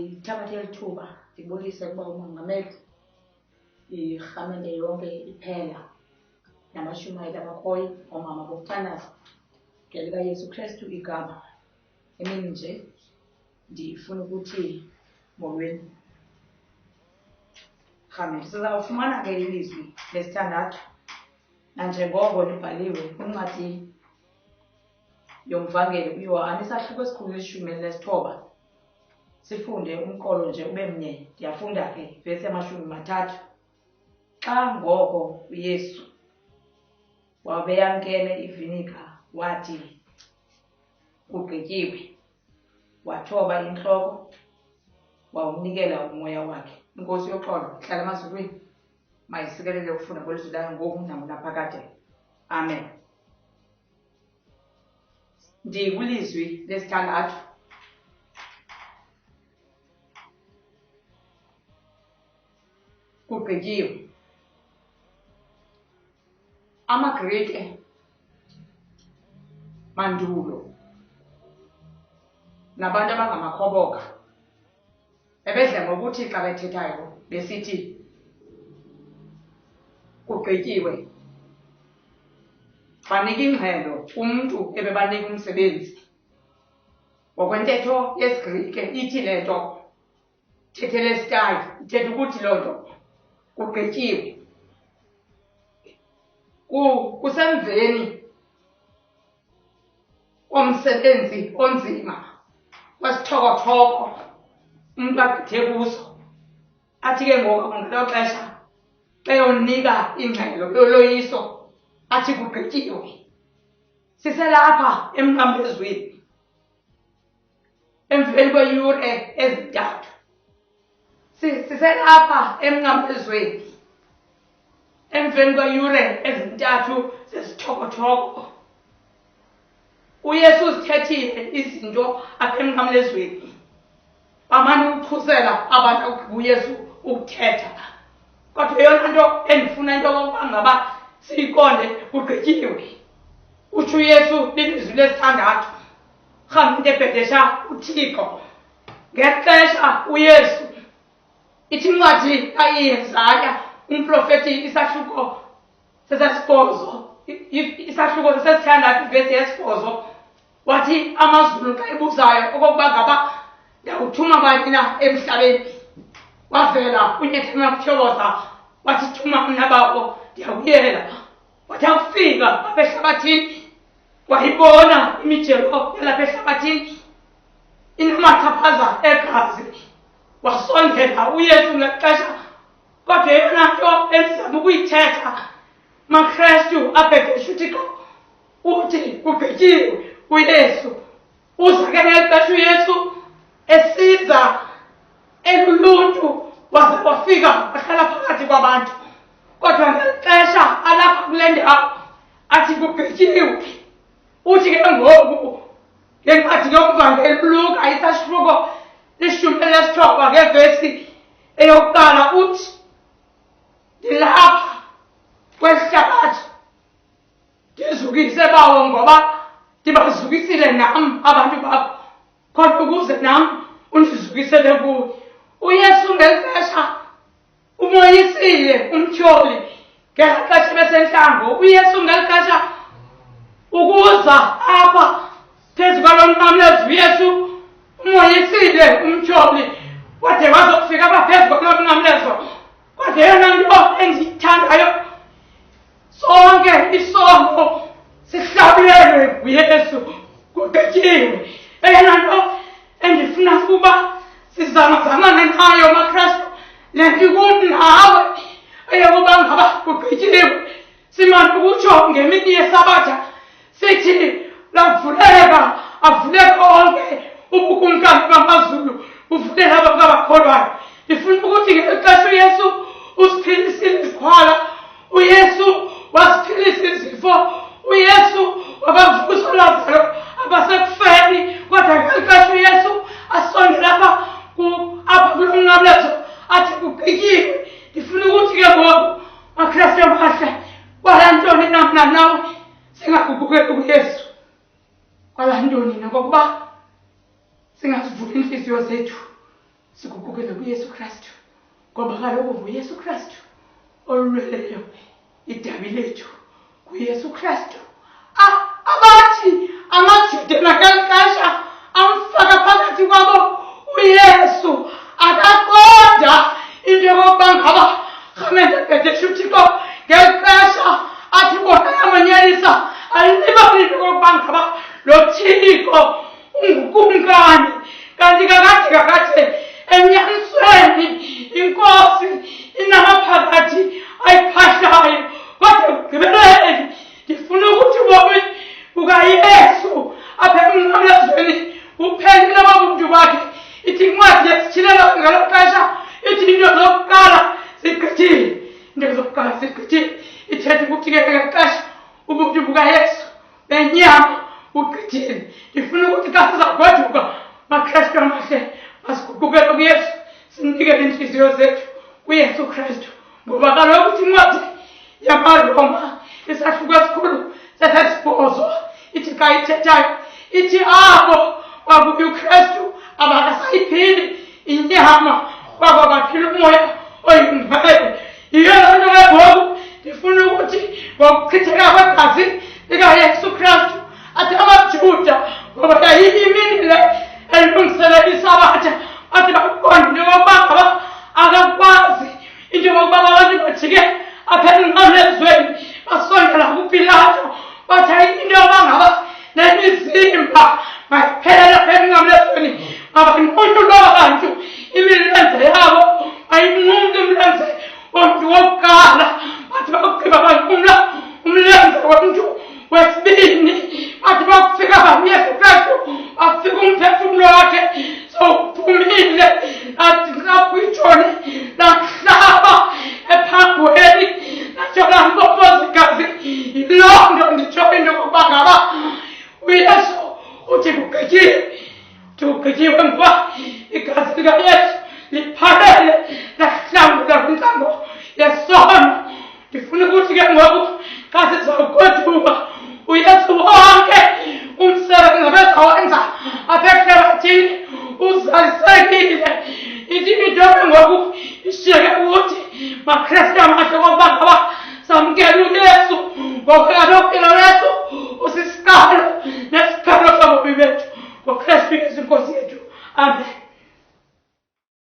mandithabathe lithuba ndibulise kuba umongameli irhamente yonke iphela namashumayeli abakhoyo omama bokuthandaza ngelika Yesu Kristu igama. Emini nje ndifuna ukuthi molweni rhamente sizawufumana ke ilizwi lesithandathu nanjengoko libhaliwe kwincwadi yomvangeli uYohane isahluko esikhulu 19 sifunde umqolo nje ube mnye. Ndiyafunda ke vesi 30. Xa ngoko uYesu wabeyamkele ivinika wathi kugqityiwe, wathoba intloko wawunikela umoya wakhe. Inkosi yoxolo hlala emazulwini mayisikelele ukufunda kwelizwi layo ngoku naphakade. Amen. Ndikwilizwi lesithandathu. Kugqityiwe. AmaGrike mandulo nabantu abangamakhoboka ebedla ngokuthi xa bethethayo besithi kugqityiwe, banika ingxelo umntu ebebanika umsebenzi. Ngokwentetho yesiGrike ithi le nto Tetelestai ithetha ukuthi loo nto kugqityiwe. Kusemveni komsebenzi onzima wesithokothoko umntu agqithe kuso, athi ke ngoku ngelo xesha beyonika ingxelo yoloyiso athi kugqityiwe. Siselapha emnqamlezweni emveni kweeyure ezintathu. Siselapha emnqamlezweni emveni kweeyure ezintathu zesithokothoko. uYesu uzithethile izinto apha emnqamlezweni. Bamane ukukhusela abantu kuYesu ukuthetha. Kodwa eyona nto endifuna into yokokuba ngaba siyiqonde kugqityiwe. Utsho uYesu lilizwi lesithandathu. Rhamente ebhedesha uThixo. Ngexesha uYesu ithi incwadi kaYesaya umprofethi isahluko sesesibhozo, isahluko sesithandathu ivesi yesibhozo, wathi amazulu xa ebuzayo okokuba ngaba ndawuthuma bani na emhlabeni, wavela uNyethana Mthokoza wathi thuma mna babo ndiyawuyela. Wathi akufika apha ehlabathini wayibona imijelo yalapha ehlabathini inamathapaza egazi, wasondela uYesu ngexesha. Kodwa eyona nto endizama ukuyithetha maKrestu abhedesha uThixo uthi kugqityiwe. uYesu uza ke ngexesha uYesu esiza eluluntu waze wafika wahlala phakathi kwabantu. Kodwa ngexesha alapha kule ndawo athi kugqityiwe. Uthi ke ngoku ngencwadi yomvangeli uLuka isahluko 19 ngevesi eyokuqala uthi, ndilapha kwesihlabathi ndizukise bawo ngoba ndibazukisile nam abantu bakho, kodwa ukuze nam undizukisele kuwe. uYesu ngexesha umoyisile umtyholi ngela xesha besentlango. uYesu ngexesha ukuza apha phezu kwalo mnqamlezi uYesu umoyisile umtyholi wade wazokufika apha phezu kwalo mnqamlezo. Kodwa eyona nto endiyithandayo sonke isono sihlabelelwe nguYesu kugqityiwe. Eyona nto endifuna ukuba sizamazamane nayo maKrestu le nto kum nawe eyokuba ngaba kugqityiwe. Simane ukutsho ngemini yeSabatha sithi lavuleka, avuleka onke ubukumkani bamazulu buvulela abantu abakholwayo. Ndifuna ukuthi ngexesha uYesu usiphilisile izikhwala, uYesu wasiphilisa izifo, uYesu wabavusa uLazaro abasekufeni. Kodwa ngexesha uYesu asondela apha kulo mnqamlezo athi kugqityiwe. Ndifuna ukuthi ke ngoku maKrestu amahle kwala ntoni namna nawe singagubukeli uYesu. Kwala ntoni na kokuba singazivuli inhliziyo zethu sikukukele kuYesu Kristu ngoba kaloku nguYesu Kristu olweleyo idabi lethu kuYesu Kristu. Abathi amaJuda nakalixesha amfaka phakathi kwabo uYesu akaqonda into yokokuba ngaba rhamente bhetesha uThixo ngexesha athi bona yamanyelisa alibali into yokokuba ngaba lo Thixo ungukumkani kanti kakade enyanisweni inkosi inamaphakathi ayiphahlayo kodwa ekugqibeleni ndifuna ukuthi ubomi bukaYesu apha emnqamlezweni uphelile ababuntu bakhe. Ithi incwadi yesitshilelo ngalo xesha ithi into zokuqala zigqithile, into zokuqala zigqithile. Ithetha ukuthi ke ngexesha ubuntu bukaYesu benyama bugqithile. Ndifuna ukuthi xa sizagoduka maKristu amahle masigugukele kuYesu sinikele iintliziyo zethu kuYesu Kristu ngoba kaloku uthi incwadi yamaRoma isahluko esikhulu sesesibhozo ithi xa ithethayo ithi abo bakuye uKristu abakasayiphili inyama kwabo baphila umoya oyingcwele. Yiyo loo nto ke ngoku ndifuna ukuthi ngokuchitheka kwegazi likaYesu Kristu athi amaJuda ngoba yayiyimini le elungiselela isabatha athi baqonde into yokokuba ngaba akakwazi into yokokuba abantu bajike apha emnqamlezweni basondela kuPilato bathi into yokuba ngaba nemizimba mayiphelele apha emnqamlezweni mabanqunule abantu imilenze yabo mayinqumle imilenze womntu wokuqala bathi bakugqiba banqumla umlenze womntu wesibini bathi bakufika baYesu Kristu bafika umphefumlo wakhe sowuphumile athi xa kuyitshoni lahlaba ephangweni latsho lampompoza igazi. Yiloo nto nditsho into yokokuba ngaba uYesu uthi kugqityiwe, kugqityiwe ngoba igazi likaYesu liphalele lahlambula kwintlambo yesono. Ndifuna ukuthi ke ngoku xa sizawugoduka uYesu wonke umsebenzi abezawenza apha ehlabathini uzalisekile. Ithi into ke ngoku ishiyeke ukuthi maKristu amahle okokuba ngaba samkele uYesu ngoba kaloku uYesu usisiqalo nesiqalo sobomi bethu ngoKristu Yesu Nkosi yethu. Amen.